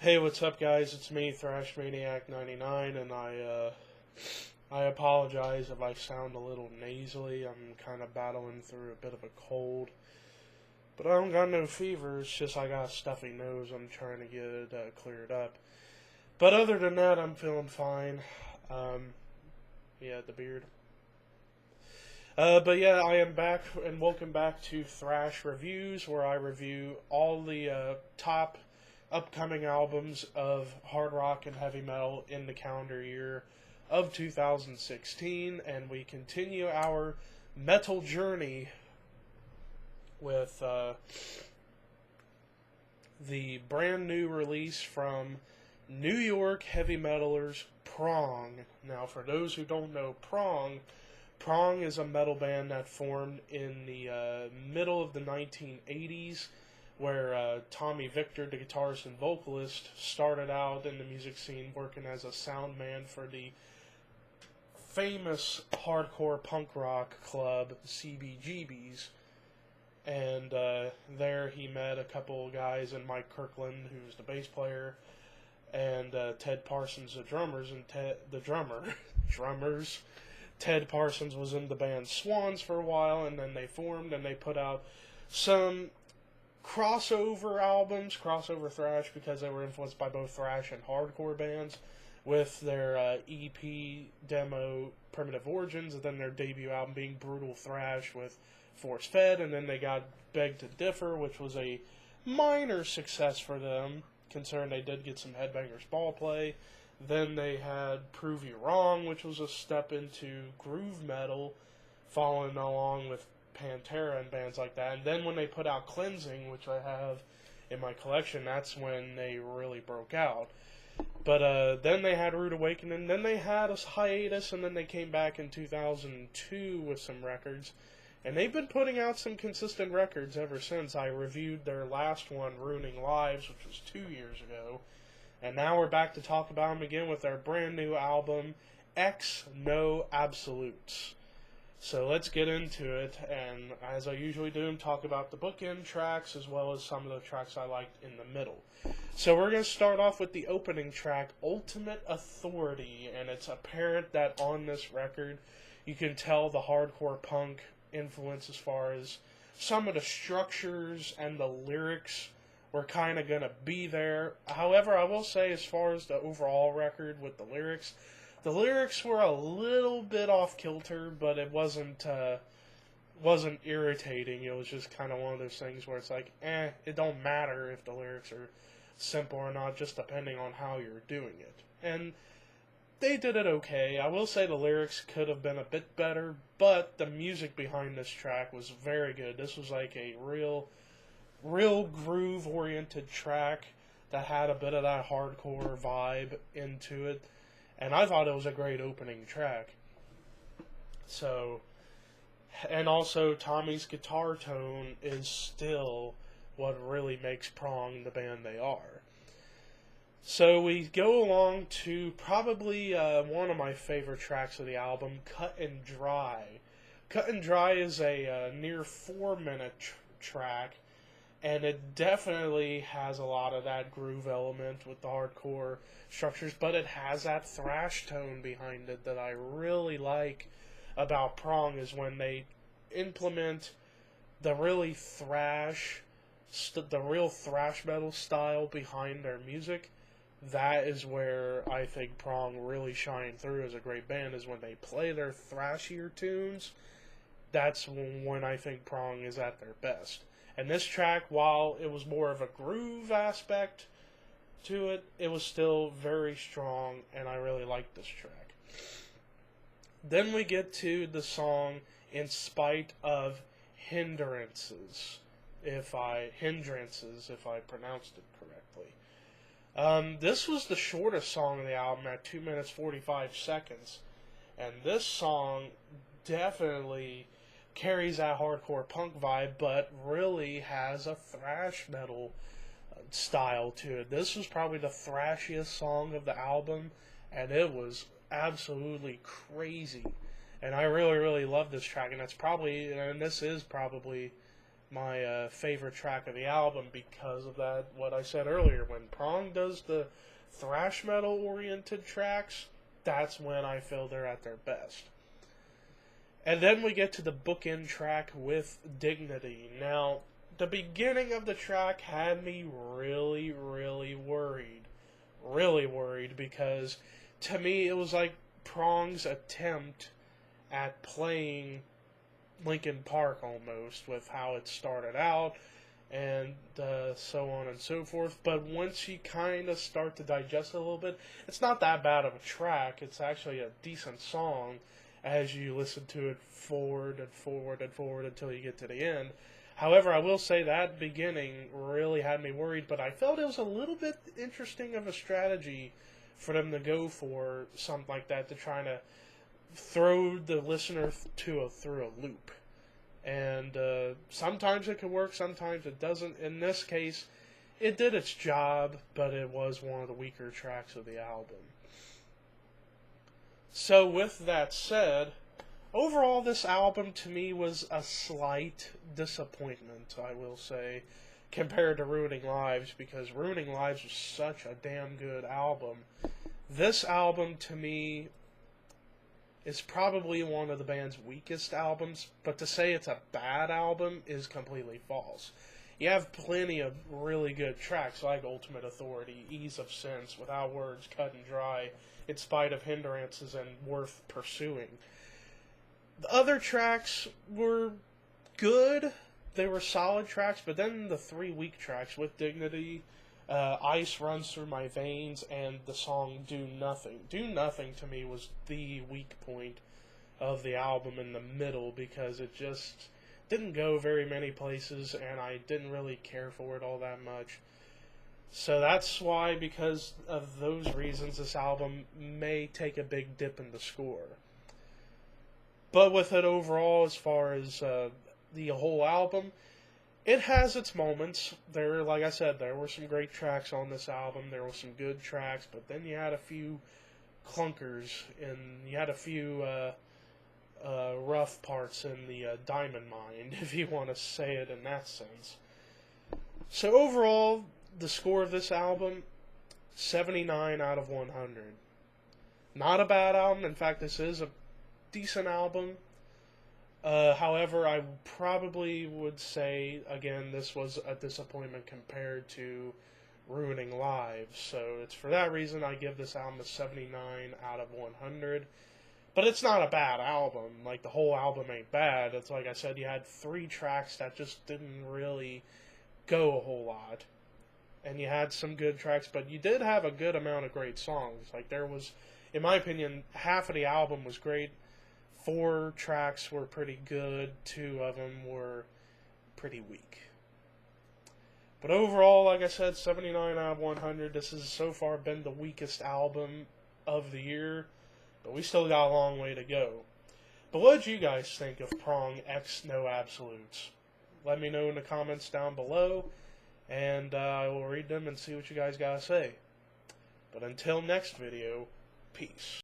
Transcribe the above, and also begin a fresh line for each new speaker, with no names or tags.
Hey, what's up, guys? It's me, Thrash Maniac 99, and I apologize if I sound a little nasally. I'm kind of battling through a bit of a cold, but I don't got no fever. It's just I got a stuffy nose. I'm trying to get it cleared up. But other than that, I'm feeling fine. Um, yeah, the beard. But yeah, I am back, and welcome back to Thrash Reviews, where I review all the top upcoming albums of hard rock and heavy metal in the calendar year of 2016, and we continue our metal journey with the brand new release from New York heavy metalers Prong. Now, for those who don't know Prong is a metal band that formed in the middle of the 1980s, where Tommy Victor, the guitarist and vocalist, started out in the music scene working as a sound man for the famous hardcore punk rock club CBGB's. And there he met a couple of guys, and Mike Kirkland, who's the bass player, and Ted Parsons, the drummers, and drummers. Ted Parsons was in the band Swans for a while, and then they formed and they put out some crossover albums, crossover thrash, because they were influenced by both thrash and hardcore bands, with their EP demo Primitive Origins, and then their debut album being Brutal Thrash with Force Fed, and then they got Beg to Differ, which was a minor success for them, considering they did get some Headbangers Ball play. Then they had Prove You Wrong, which was a step into groove metal, following along with Pantera and bands like that. And then when they put out Cleansing, which I have in my collection, that's when they really broke out. But then they had Rude Awakening, then they had a hiatus, and then they came back in 2002 with some records. And they've been putting out some consistent records ever since. I reviewed their last one, Ruining Lives, which was 2 years ago. And now we're back to talk about them again with their brand new album, X No Absolutes. So let's get into it, and as I usually do, talk about the bookend tracks as well as some of the tracks I liked in the middle. So we're going to start off with the opening track, Ultimate Authority, and it's apparent that on this record you can tell the hardcore punk influence as far as some of the structures and the lyrics were kind of going to be there. However, I will say, as far as the overall record with the lyrics were a little bit off kilter, but it wasn't irritating. It was just kind of one of those things where it's like, it don't matter if the lyrics are simple or not, just depending on how you're doing it. And they did it okay. I will say the lyrics could have been a bit better, but the music behind this track was very good. This was like a real groove-oriented track that had a bit of that hardcore vibe into it, and I thought it was a great opening track. So, and also Tommy's guitar tone is still what really makes Prong the band they are. So we go along to probably one of my favorite tracks of the album, Cut and Dry. Cut and Dry is a near 4-minute track, and it definitely has a lot of that groove element with the hardcore structures, but it has that thrash tone behind it that I really like about Prong, is when they implement the real thrash metal style behind their music. That is where I think Prong really shine through as a great band, is when they play their thrashier tunes. That's when I think Prong is at their best. And this track, while it was more of a groove aspect to it, it was still very strong, and I really liked this track. Then we get to the song In Spite of Hindrances, if I pronounced it correctly. This was the shortest song of the album at 2 minutes 45 seconds, and this song definitely carries that hardcore punk vibe, but really has a thrash metal style to it. This was probably the thrashiest song of the album, and it was absolutely crazy. And I really, really love this track, and this is probably my favorite track of the album because of that, what I said earlier. When Prong does the thrash metal oriented tracks, that's when I feel they're at their best. And then we get to the bookend track with Dignity. Now, the beginning of the track had me really, really worried. Really worried, because to me it was like Prong's attempt at playing Linkin Park almost, with how it started out and so on and so forth. But once you kind of start to digest it a little bit, it's not that bad of a track. It's actually a decent song as you listen to it forward and forward and forward until you get to the end. However, I will say that beginning really had me worried, but I felt it was a little bit interesting of a strategy for them to go for something like that, to try to throw the listener through a loop. And sometimes it can work, sometimes it doesn't. In this case, it did its job, but it was one of the weaker tracks of the album. So with that said, overall this album to me was a slight disappointment, I will say, compared to Ruining Lives, because Ruining Lives was such a damn good album. This album to me is probably one of the band's weakest albums, but to say it's a bad album is completely false. You have plenty of really good tracks like Ultimate Authority, Ease of Sense, Without Words, Cut and Dry, In Spite of Hindrances, and Worth Pursuing. The other tracks were good. They were solid tracks, but then the three weak tracks with Dignity, Ice Runs Through My Veins, and the song Do Nothing. Do Nothing to me was the weak point of the album in the middle, because it just didn't go very many places and I didn't really care for it all that much. So that's why, because of those reasons, this album may take a big dip in the score. But with it overall, as far as the whole album, it has its moments. There, like I said, there were some great tracks on this album. There were some good tracks, but then you had a few clunkers, and you had a few rough parts in the diamond mine, if you want to say it in that sense. So overall, the score of this album, 79 out of 100. Not a bad album. In fact, this is a decent album. However, I probably would say, again, this was a disappointment compared to Ruining Lives. So it's for that reason I give this album a 79 out of 100. But it's not a bad album. Like, the whole album ain't bad. It's like I said, you had three tracks that just didn't really go a whole lot. And you had some good tracks, but you did have a good amount of great songs. Like, there was, in my opinion, half of the album was great. 4 tracks were pretty good. 2 of them were pretty weak. But overall, like I said, 79 out of 100. This has so far been the weakest album of the year. But we still got a long way to go. But what did you guys think of Prong X No Absolutes? Let me know in the comments down below, and I will read them and see what you guys gotta say. But until next video, peace.